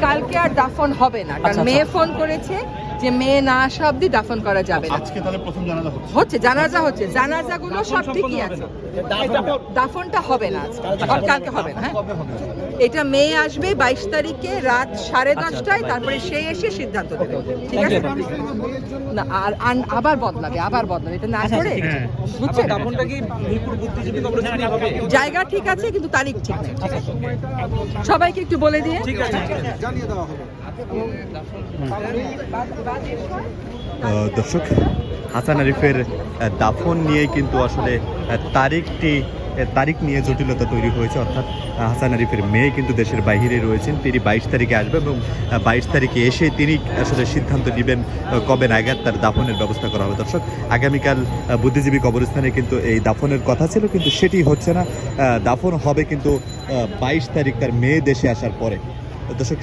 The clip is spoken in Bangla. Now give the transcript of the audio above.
কালকে আর দাফন হবে না, কারণ মেয়ে ফোন করেছে যে মেয়ে না আসা অব্দি দাফন করা যাবে না। আজকে তাহলে প্রথম জানাজা হচ্ছে জানাজাগুলো সব ঠিকই আছে, দাফনটা হবে না কালকে হবে না। হ্যাঁ, এটা মেয়ে আসবে 22 তারিখে রাত 10:30টায়, তারপরে সে এসে সিদ্ধান্ত দেবে। ঠিক আছে না, আর আবার বদলাবে এটা না করে, বুঝছেন? জায়গা ঠিক আছে কিন্তু তারিখ ঠিক নেই। সবাইকে একটু বলে দিয়ে দর্শক, হাসান আরিফের দাফন নিয়ে কিন্তু আসলে তারিখ নিয়ে জটিলতা তৈরি হয়েছে। অর্থাৎ হাসান আরিফের মেয়ে কিন্তু দেশের বাইরে রয়েছেন, তিনি 22 তারিখে আসবেন এবং 22 তারিখে এসে তিনি আসলে সিদ্ধান্ত নেবেন কবে নাগাদ তার দাফনের ব্যবস্থা করা হবে। দর্শক, আগামীকাল বুদ্ধিজীবী কবরস্থানে কিন্তু এই দাফনের কথা ছিল, কিন্তু সেটি হচ্ছে না। দাফন হবে কিন্তু 22 তারিখ তার মেয়ে দেশে আসার পরে। দর্শক,